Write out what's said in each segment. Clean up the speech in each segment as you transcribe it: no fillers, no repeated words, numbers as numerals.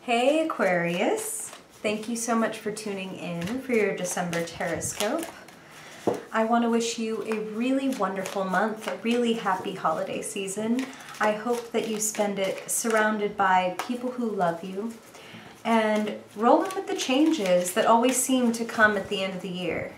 Hey Aquarius, thank you so much for tuning in for your December Horoscope. I want to wish you a really wonderful month, a really happy holiday season. I hope that you spend it surrounded by people who love you and rolling with the changes that always seem to come at the end of the year.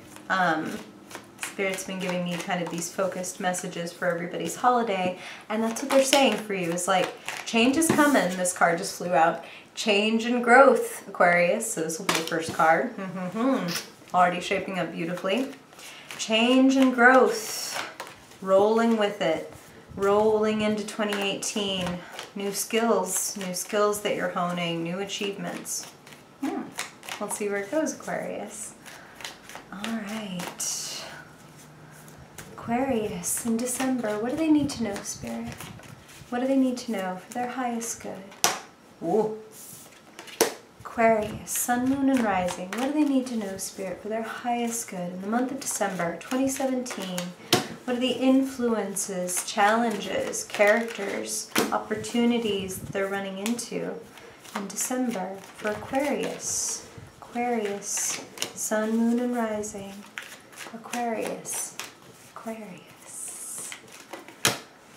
Spirit's been giving me kind of these focused messages for everybody's holiday, and that's what they're saying for you. It's like, change is coming. This card just flew out. Change and growth, Aquarius. So this will be the first card. Already shaping up beautifully. Change and growth. Rolling with it. Rolling into 2018. New skills that you're honing, new achievements. We'll see where it goes, Aquarius. All right. Aquarius in December, what do they need to know, Spirit? What do they need to know for their highest good? Ooh. Aquarius, Sun, Moon, and Rising. What do they need to know, Spirit, for their highest good in the month of December 2017? What are the influences, challenges, characters, opportunities that they're running into in December for Aquarius? Aquarius, Sun, Moon, and Rising. Aquarius. Aquarius.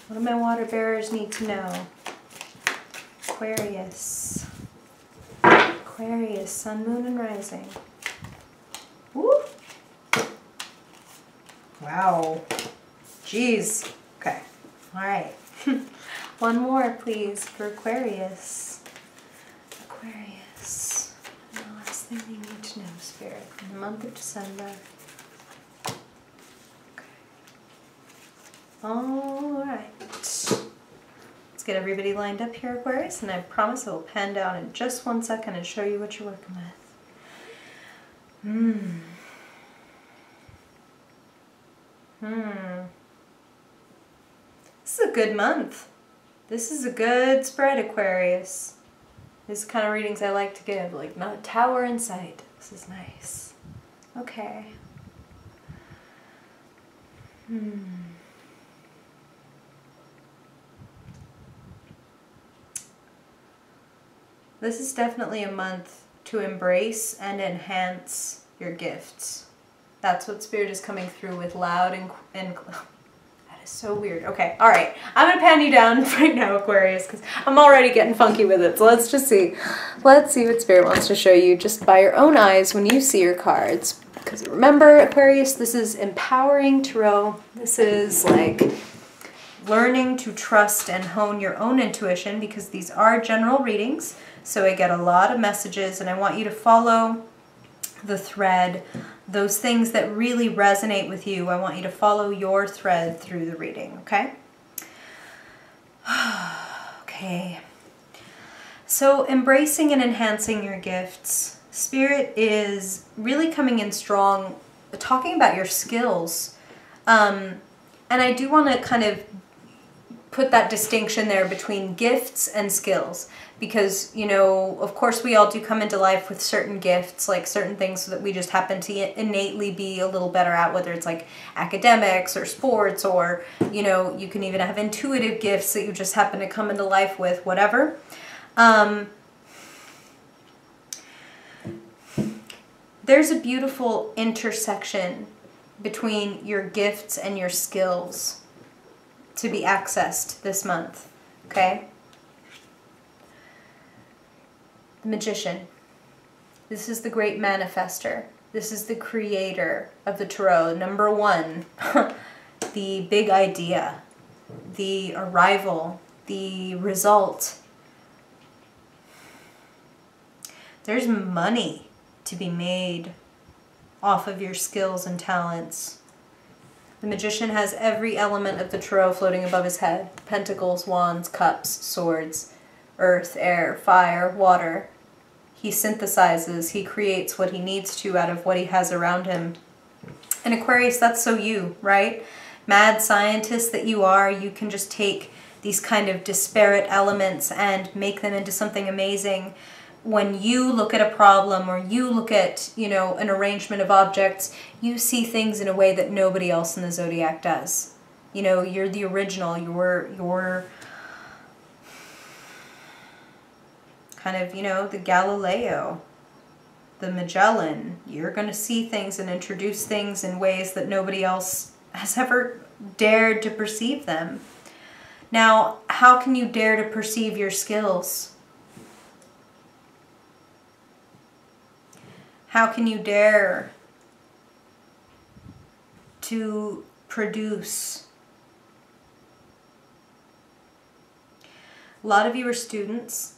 What do my water bearers need to know? Aquarius. Aquarius, Sun, Moon, and Rising. Woo! Wow. Jeez. Okay. All right. One more, please, for Aquarius. Aquarius. And the last thing they need to know, Spirit, in the month of December. All right. Let's get everybody lined up here, Aquarius, and I promise I will pan down in just 1 second and show you what you're working with. This is a good month. This is a good spread, Aquarius. This is the kind of readings I like to give, like not a tower in sight. This is nice. Okay. This is definitely a month to embrace and enhance your gifts. That's what Spirit is coming through with loud and that is so weird. Okay, all right. I'm going to pan you down right now, Aquarius, because I'm already getting funky with it. So let's just see. Let's see what Spirit wants to show you just by your own eyes when you see your cards. Because remember, Aquarius, this is empowering tarot. This is like learning to trust and hone your own intuition, because these are general readings. So I get a lot of messages, and I want you to follow the thread, those things that really resonate with you. I want you to follow your thread through the reading, okay? Okay. So embracing and enhancing your gifts. Spirit is really coming in strong, talking about your skills. And I do want to kind of put that distinction there between gifts and skills, because, you know, of course we all do come into life with certain gifts, like certain things that we just happen to innately be a little better at, whether it's like academics or sports, or, you know, you can even have intuitive gifts that you just happen to come into life with, whatever. There's a beautiful intersection between your gifts and your skills to be accessed this month, okay? The Magician. This is the great manifester. This is the creator of the tarot. Number one, the big idea, the arrival, the result. There's money to be made off of your skills and talents. The Magician has every element of the tarot floating above his head. Pentacles, wands, cups, swords, earth, air, fire, water. He synthesizes, he creates what he needs to out of what he has around him. And Aquarius, that's so you, right? Mad scientist that you are, you can just take these kind of disparate elements and make them into something amazing. When you look at a problem, or you look at, you know, an arrangement of objects, you see things in a way that nobody else in the zodiac does. You know, you're the original. You're kind of, you know, the Galileo, the Magellan. You're going to see things and introduce things in ways that nobody else has ever dared to perceive them. Now, how can you dare to perceive your skills? How can you dare to produce? A lot of you are students.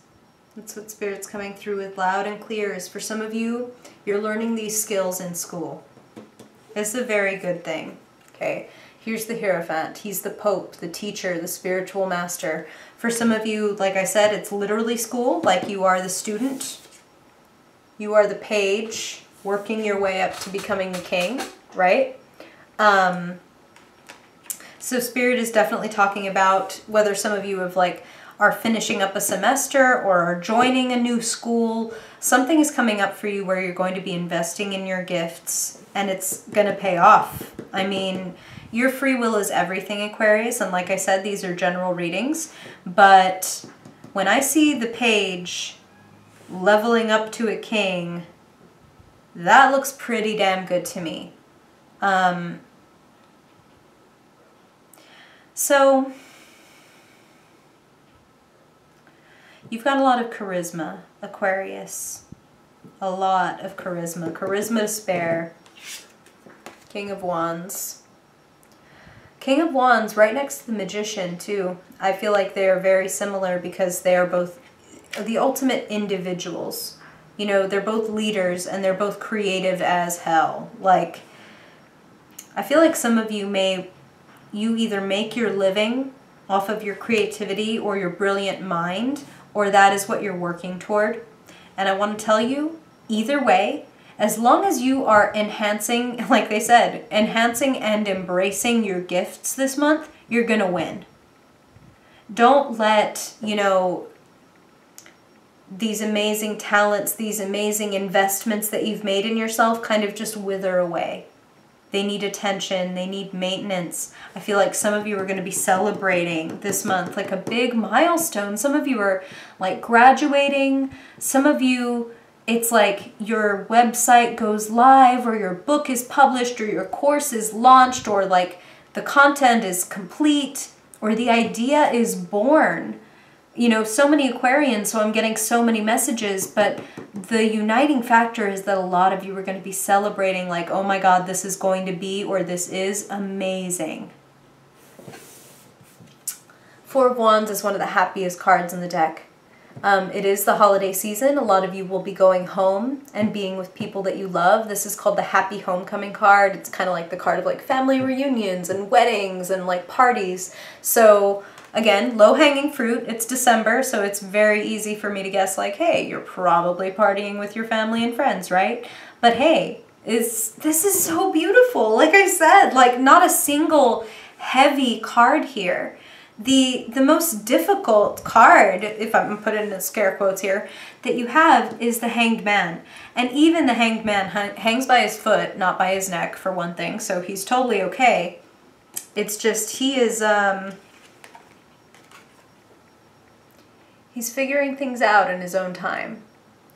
That's what Spirit's coming through with loud and clear. Is for some of you, you're learning these skills in school. It's a very good thing, okay? Here's the Hierophant. He's the Pope, the teacher, the spiritual master. For some of you, like I said, it's literally school. Like you are the student. You are the page, working your way up to becoming the king, right? So Spirit is definitely talking about whether some of you have are finishing up a semester or are joining a new school. Something is coming up for you where you're going to be investing in your gifts and it's going to pay off. I mean, your free will is everything, Aquarius. And like I said, these are general readings. But when I see the page leveling up to a king, that looks pretty damn good to me. So you've got a lot of charisma, Aquarius. A lot of charisma. Charisma to spare. King of Wands. King of Wands right next to the Magician too. I feel like they are very similar because they are both the ultimate individuals. You know, they're both leaders and they're both creative as hell. Like, I feel like some of you you either make your living off of your creativity or your brilliant mind, or that is what you're working toward. And I want to tell you, either way, as long as you are enhancing, like they said, enhancing and embracing your gifts this month, you're going to win. Don't let, you know, these amazing talents, these amazing investments that you've made in yourself kind of just wither away. They need attention. They need maintenance. I feel like some of you are going to be celebrating this month, like a big milestone. Some of you are like graduating. Some of you, it's like your website goes live or your book is published or your course is launched or like the content is complete or the idea is born. You know, so many Aquarians, so I'm getting so many messages, but the uniting factor is that a lot of you are going to be celebrating like, oh my God, this is going to be, or this is amazing. Four of Wands is one of the happiest cards in the deck. It is the holiday season. A lot of you will be going home and being with people that you love. This is called the Happy Homecoming card. It's kind of like the card of like family reunions and weddings and like parties. So again, low-hanging fruit. It's December, so it's very easy for me to guess like, hey, you're probably partying with your family and friends, right? But hey, this is so beautiful. Like I said, like not a single heavy card here. The most difficult card, if I'm putting it in scare quotes here, that you have is the Hanged Man. And even the Hanged Man hangs by his foot, not by his neck, for one thing, so he's totally okay. It's just he is... he's figuring things out in his own time.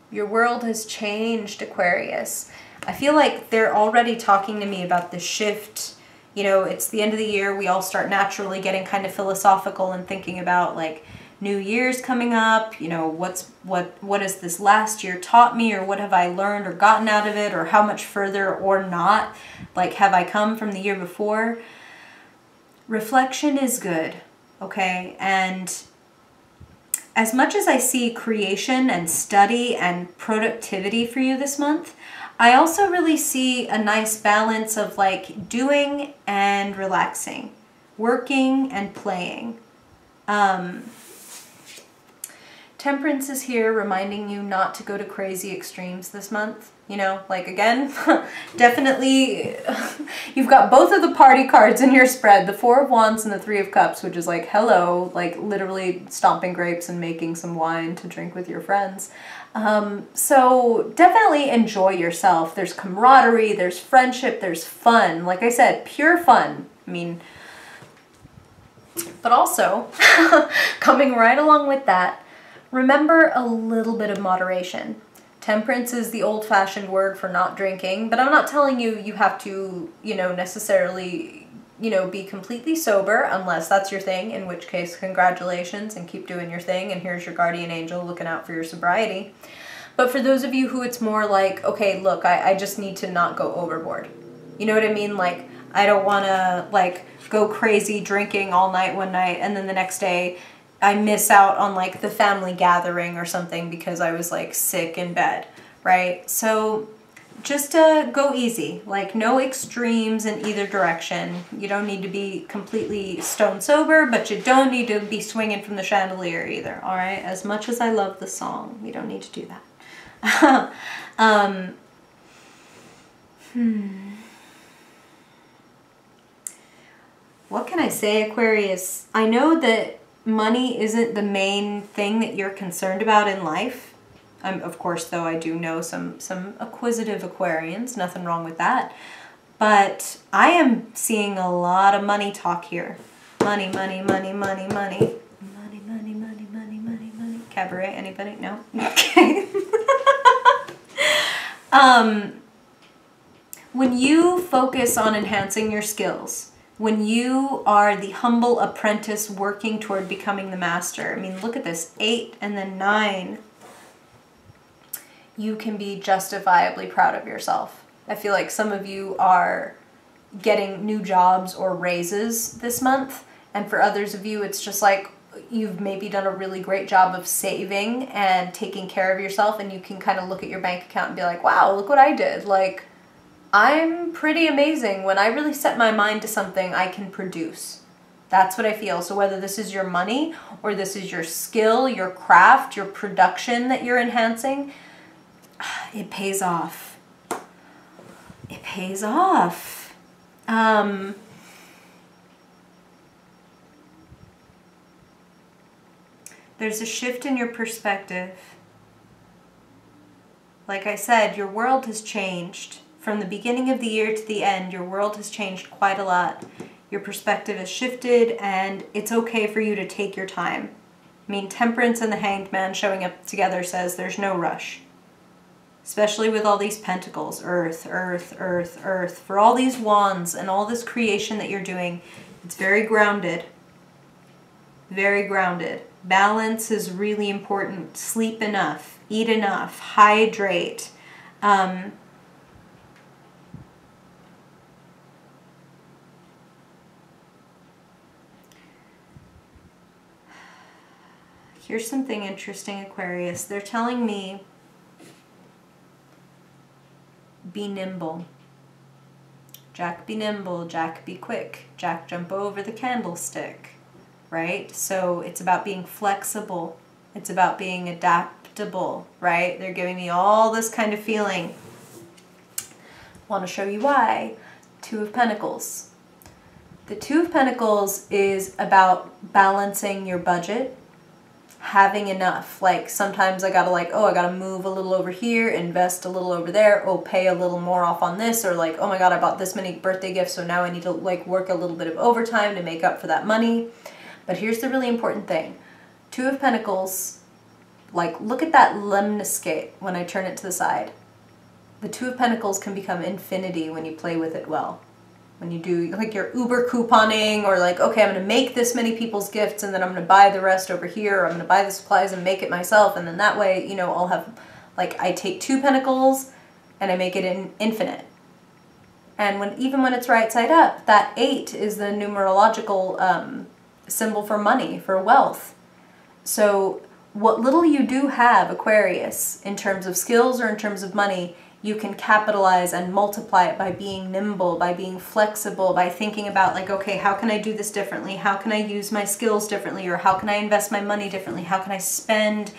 Your world has changed, Aquarius. I feel like they're already talking to me about the shift. You know, it's the end of the year. We all start naturally getting kind of philosophical and thinking about like New Year's coming up. You know, what has this last year taught me, or what have I learned or gotten out of it, or how much further or not, like have I come from the year before? Reflection is good, okay? And as much as I see creation and study and productivity for you this month, I also really see a nice balance of like doing and relaxing, working and playing. Temperance is here reminding you not to go to crazy extremes this month. You know, like again, definitely you've got both of the party cards in your spread, the Four of Wands and the Three of Cups, which is like, hello, like literally stomping grapes and making some wine to drink with your friends. So definitely enjoy yourself. There's camaraderie, there's friendship, there's fun. Like I said, pure fun. I mean, but also coming right along with that, Remember a little bit of moderation. Temperance is the old-fashioned word for not drinking, but I'm not telling you you have to, necessarily, be completely sober unless that's your thing, in which case congratulations and keep doing your thing, and here's your guardian angel looking out for your sobriety. But for those of you who it's more like, okay, look, I just need to not go overboard. You know what I mean? Like, I don't want to, like, go crazy drinking all night one night and then the next day I miss out on, like, the family gathering or something because I was, like, sick in bed, right? So just go easy. Like, no extremes in either direction. You don't need to be completely stone sober, but you don't need to be swinging from the chandelier either, all right? As much as I love the song, we don't need to do that. What can I say, Aquarius? I know that money isn't the main thing that you're concerned about in life. Of course, though, I do know some acquisitive Aquarians. Nothing wrong with that. But I am seeing a lot of money talk here. Money, money, money, money, money. Money, money, money, money, money, money. Cabaret, anybody? No? Okay. When you focus on enhancing your skills, when you are the humble apprentice working toward becoming the master, I mean, look at this, 8 and then 9, you can be justifiably proud of yourself. I feel like some of you are getting new jobs or raises this month, and for others of you, it's just like you've maybe done a really great job of saving and taking care of yourself, and you can kind of look at your bank account and be like, wow, look what I did. Like, I'm pretty amazing. When I really set my mind to something, I can produce. That's what I feel. So whether this is your money or this is your skill, your craft, your production that you're enhancing, it pays off. It pays off. There's a shift in your perspective. Like I said, your world has changed. From the beginning of the year to the end, your world has changed quite a lot. Your perspective has shifted, and it's okay for you to take your time. I mean, Temperance and the Hanged Man showing up together says there's no rush. Especially with all these pentacles, earth, earth, earth, earth. For all these wands and all this creation that you're doing, it's very grounded. Very grounded. Balance is really important. Sleep enough. Eat enough. Hydrate. Here's something interesting, Aquarius. They're telling me, be nimble. Jack, be nimble. Jack, be quick. Jack, jump over the candlestick. Right? So it's about being flexible. It's about being adaptable, right? They're giving me all this kind of feeling. Want to show you why. 2 of Pentacles. The 2 of Pentacles is about balancing your budget, having enough. Like, sometimes I gotta, like, oh, I gotta move a little over here, invest a little over there, oh, pay a little more off on this, or like, oh my god, I bought this many birthday gifts, so now I need to, like, work a little bit of overtime to make up for that money. But here's the really important thing. 2 of Pentacles, like, look at that lemniscate when I turn it to the side. The 2 of Pentacles can become infinity when you play with it well. When you do, like, your Uber couponing, or like, okay, I'm going to make this many people's gifts, and then I'm going to buy the rest over here, or I'm going to buy the supplies and make it myself, and then that way, you know, I'll have, like, I take 2 Pentacles, and I make it infinite. And even when it's right side up, that 8 is the numerological symbol for money, for wealth. So what little you do have, Aquarius, in terms of skills or in terms of money, you can capitalize and multiply it by being nimble, by being flexible, by thinking about, like, okay, how can I do this differently? How can I use my skills differently? Or how can I invest my money differently? How can I spend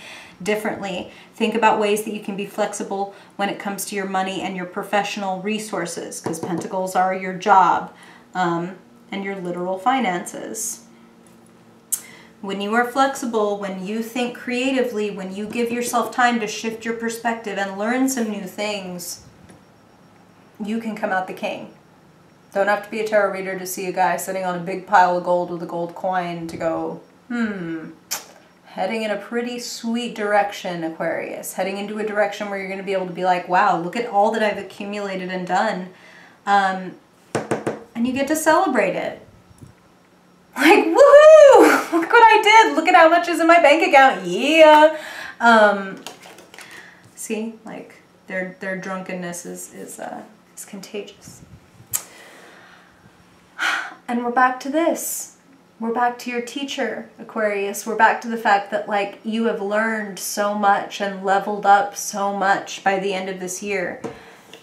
differently? Think about ways that you can be flexible when it comes to your money and your professional resources, because Pentacles are your job and your literal finances. When you are flexible, when you think creatively, when you give yourself time to shift your perspective and learn some new things, you can come out the king. Don't have to be a tarot reader to see a guy sitting on a big pile of gold with a gold coin to go, Heading in a pretty sweet direction, Aquarius. Heading into a direction where you're going to be able to be like, wow, look at all that I've accumulated and done. And you get to celebrate it. Like, woohoo! Look what I did. Look at how much is in my bank account. Yeah. See, like their drunkenness is contagious. And we're back to this. We're back to your teacher, Aquarius. We're back to the fact that like you have learned so much and leveled up so much by the end of this year.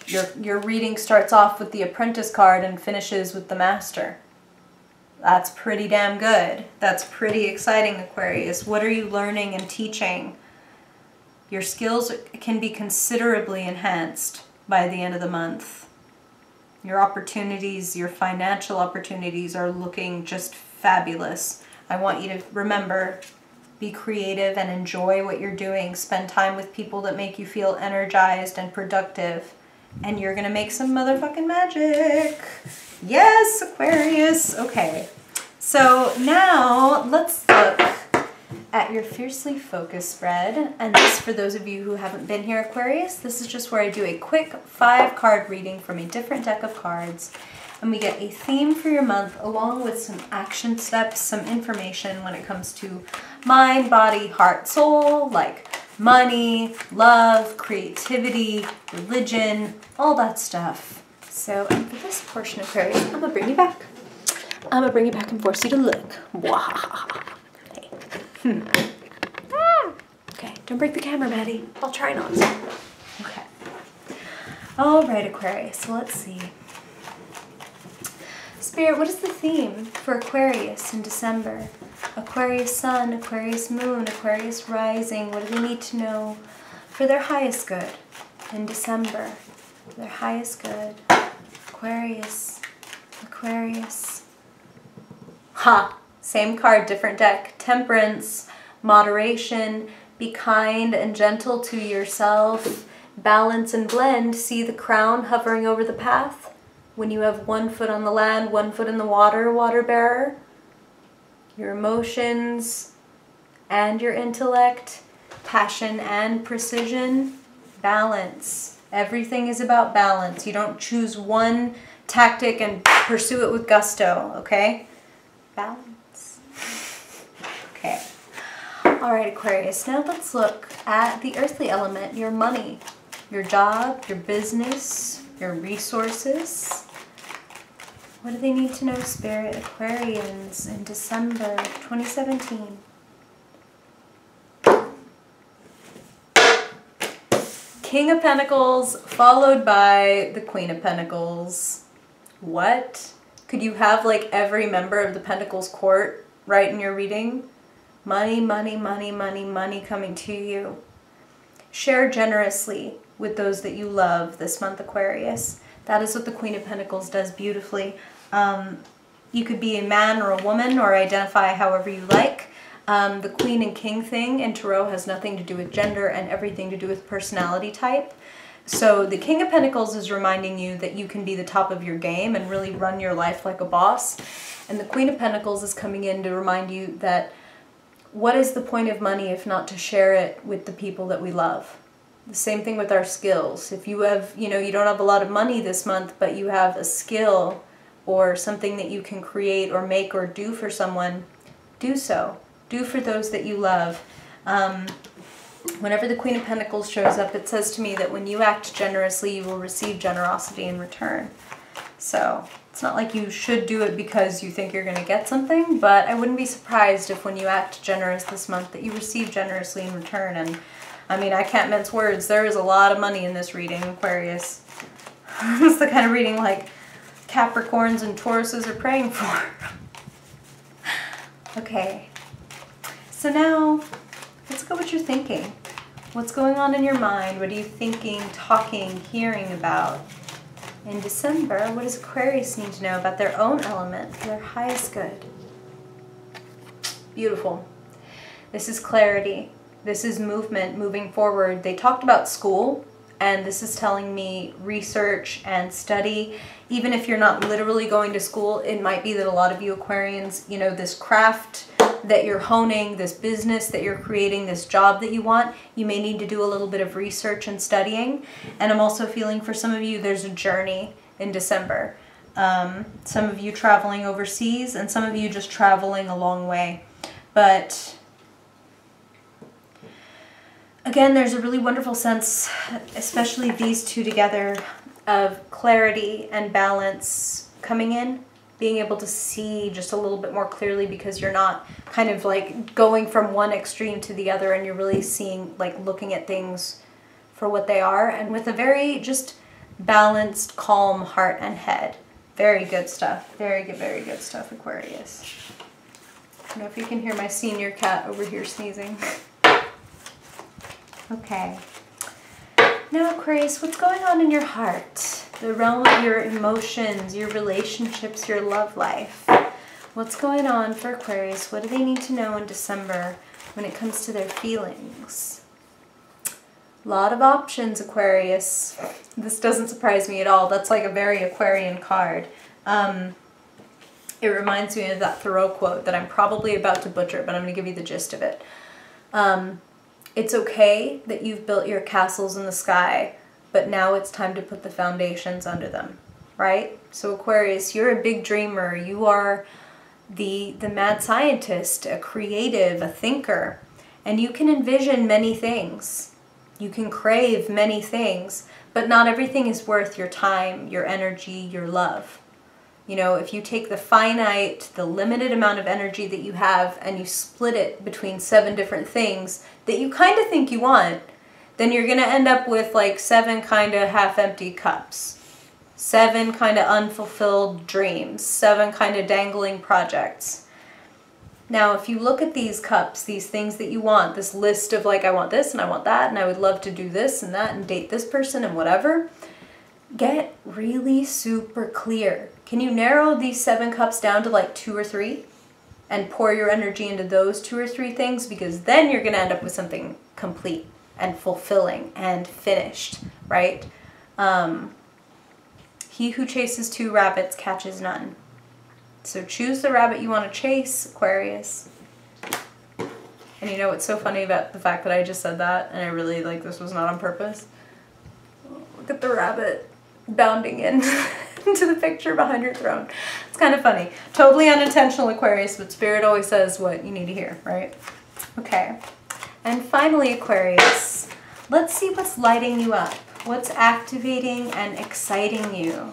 Your reading starts off with the apprentice card and finishes with the master. That's pretty damn good. That's pretty exciting, Aquarius. What are you learning and teaching? Your skills can be considerably enhanced by the end of the month. Your opportunities, your financial opportunities are looking just fabulous. I want you to remember, be creative and enjoy what you're doing. Spend time with people that make you feel energized and productive. And you're gonna make some motherfucking magic. Yes, Aquarius. Okay, so now let's look at your Fiercely Focused spread. And this, for those of you who haven't been here, Aquarius, this is just where I do a quick 5-card reading from a different deck of cards. And we get a theme for your month along with some action steps, some information when it comes to mind, body, heart, soul, like money, love, creativity, religion, all that stuff. So for this portion of Aquarius, I'm gonna bring you back. I'm gonna bring you back and force you to look. Okay. Okay, don't break the camera, Maddie. I'll try not to. Okay. All right, Aquarius, so let's see. Spirit, what is the theme for Aquarius in December? Aquarius Sun, Aquarius Moon, Aquarius Rising. What do they need to know for their highest good in December? Their highest good. Aquarius. Aquarius. Ha! Same card, different deck. Temperance, moderation, be kind and gentle to yourself. Balance and blend. See the crown hovering over the path? When you have 1 foot on the land, 1 foot in the water, water bearer. Your emotions and your intellect, passion and precision, balance. Everything is about balance. You don't choose one tactic and pursue it with gusto, okay? Balance. Okay. All right, Aquarius, now let's look at the earthly element, your money, your job, your business, your resources. What do they need to know, Spirit, Aquarians, in December 2017? King of Pentacles, followed by the Queen of Pentacles. What? Could you have like every member of the Pentacles court right in your reading? Money, money, money, money, money coming to you. Share generously with those that you love this month, Aquarius. That is what the Queen of Pentacles does beautifully. You could be a man or a woman or identify however you like. The Queen and King thing in Tarot has nothing to do with gender and everything to do with personality type. So the King of Pentacles is reminding you that you can be the top of your game and really run your life like a boss. And the Queen of Pentacles is coming in to remind you that what is the point of money if not to share it with the people that we love? The same thing with our skills. If you have, you don't have a lot of money this month, but you have a skill or something that you can create or make or do for someone, do so. Do for those that you love. Whenever the Queen of Pentacles shows up, it says to me that when you act generously, you will receive generosity in return. So it's not like you should do it because you think you're going to get something, but I wouldn't be surprised if when you act generous this month that you receive generously in return. And I mean, I can't mince words. There is a lot of money in this reading, Aquarius. It's the kind of reading like Capricorns and Tauruses are praying for. Okay. So now, let's go what you're thinking. What's going on in your mind? What are you thinking, talking, hearing about? In December, what does Aquarius need to know about their own element for their highest good? Beautiful. This is clarity. This is movement, moving forward. They talked about school, and this is telling me research and study. Even if you're not literally going to school, it might be that a lot of you Aquarians, this craft that you're honing, this business that you're creating, this job that you want, you may need to do a little bit of research and studying. And I'm also feeling for some of you, there's a journey in December. Some of you traveling overseas and some of you just traveling a long way. But again, there's a really wonderful sense, especially these two together, of clarity and balance coming in. Being able to see just a little bit more clearly because you're not kind of like going from one extreme to the other and you're really seeing, like looking at things for what they are and with a very just balanced, calm heart and head. Very good stuff. Very good stuff, Aquarius. I don't know if you can hear my senior cat over here sneezing. Okay. Now, Aquarius, what's going on in your heart? The realm of your emotions, your relationships, your love life. What's going on for Aquarius? What do they need to know in December when it comes to their feelings? A lot of options, Aquarius. This doesn't surprise me at all. That's like a very Aquarian card. It reminds me of that Thoreau quote that I'm probably about to butcher, but I'm going to give you the gist of it. It's okay that you've built your castles in the sky, but now it's time to put the foundations under them, right? So Aquarius, you're a big dreamer. You are the mad scientist, a creative, a thinker, and you can envision many things. You can crave many things, but not everything is worth your time, your energy, your love. You know, if you take the finite, the limited amount of energy that you have and you split it between 7 different things that you kind of think you want, then you're going to end up with like 7 kind of half-empty cups. 7 kind of unfulfilled dreams. 7 kind of dangling projects. Now, if you look at these cups, these things that you want, this list of like, I want this and I want that and I would love to do this and that and date this person and whatever, get really super clear. Can you narrow these 7 cups down to like 2 or 3 and pour your energy into those 2 or 3 things? Because then you're going to end up with something complete and fulfilling and finished, right? He who chases 2 rabbits catches none. So choose the rabbit you want to chase, Aquarius. And you know what's so funny about the fact that I just said that, and I really, like, this was not on purpose? Look at the rabbit bounding in into the picture behind your throne. It's kind of funny. Totally unintentional, Aquarius, but Spirit always says what you need to hear, right? Okay. And finally, Aquarius, let's see what's lighting you up. What's activating and exciting you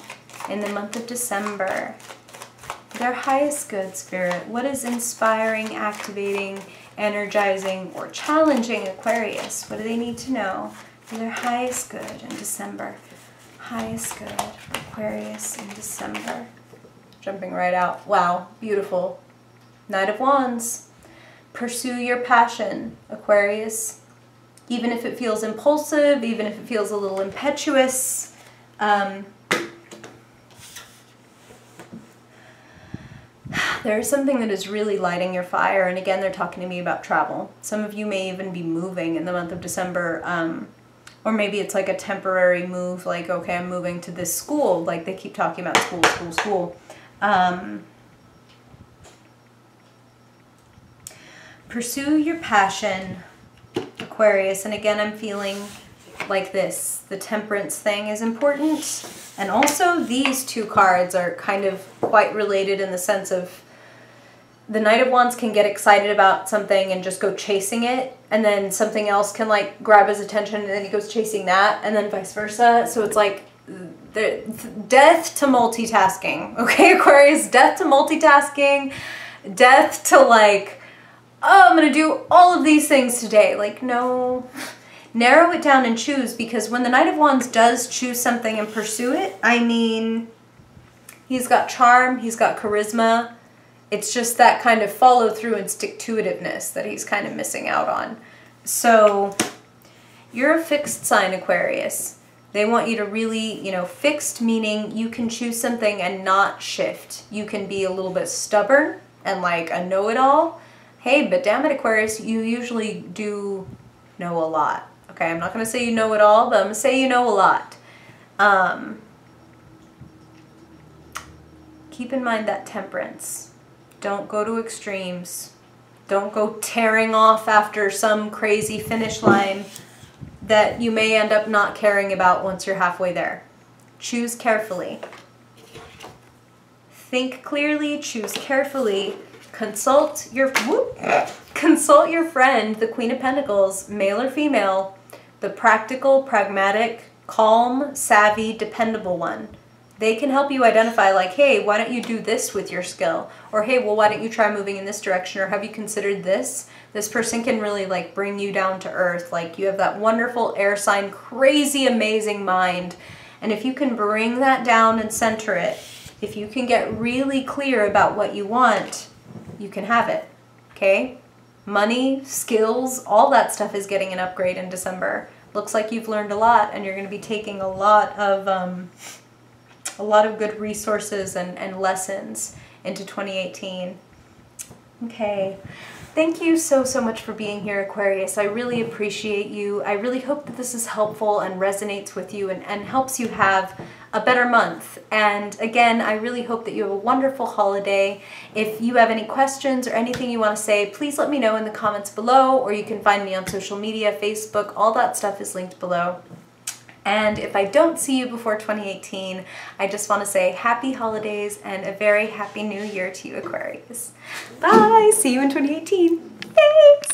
in the month of December? Their highest good, Spirit. What is inspiring, activating, energizing, or challenging Aquarius? What do they need to know for their highest good in December? Highest good for Aquarius in December. Jumping right out. Wow, beautiful. Knight of Wands. Pursue your passion, Aquarius. Even if it feels impulsive, even if it feels a little impetuous. There is something that is really lighting your fire, and again, they're talking to me about travel. Some of you may even be moving in the month of December, or maybe it's like a temporary move, like, okay, I'm moving to this school, like they keep talking about school. Pursue your passion, Aquarius, and again, I'm feeling like this. The temperance thing is important, and also these 2 cards are kind of quite related in the sense of the Knight of Wands can get excited about something and just go chasing it, and then something else can like grab his attention and then he goes chasing that, and then vice versa. So it's like death to multitasking, okay, Aquarius? Death to multitasking, death to like, oh, I'm gonna do all of these things today. Like, no. Narrow it down and choose, because when the Knight of Wands does choose something and pursue it, I mean, he's got charm, he's got charisma. It's just that kind of follow through and stick-to-itiveness that he's kind of missing out on. So you're a fixed sign, Aquarius. They want you to really, you know, fixed meaning you can choose something and not shift. You can be a little bit stubborn and like a know-it-all. Hey, but damn it, Aquarius, you usually do know a lot. Okay, I'm not going to say you know it all, but I'm going to say you know a lot. Keep in mind that temperance. Don't go to extremes. Don't go tearing off after some crazy finish line that you may end up not caring about once you're halfway there. Choose carefully. Think clearly, choose carefully. Consult your friend, the Queen of Pentacles, male or female, the practical, pragmatic, calm, savvy, dependable one. They can help you identify, like, hey, why don't you do this with your skill? Or, hey, well, why don't you try moving in this direction? Or have you considered this? This person can really, like, bring you down to earth. Like, you have that wonderful air sign, crazy, amazing mind. And if you can bring that down and center it, if you can get really clear about what you want, you can have it, okay? Money, skills, all that stuff is getting an upgrade in December. Looks like you've learned a lot, and you're going to be taking a lot of good resources and lessons into 2018. Okay. Thank you so much for being here, Aquarius. I really appreciate you. I really hope that this is helpful and resonates with you and helps you have a better month. And again, I really hope that you have a wonderful holiday. If you have any questions or anything you want to say, please let me know in the comments below, or you can find me on social media, Facebook, all that stuff is linked below. And if I don't see you before 2018, I just want to say happy holidays and a very happy new year to you, Aquarius. Bye! See you in 2018. Thanks!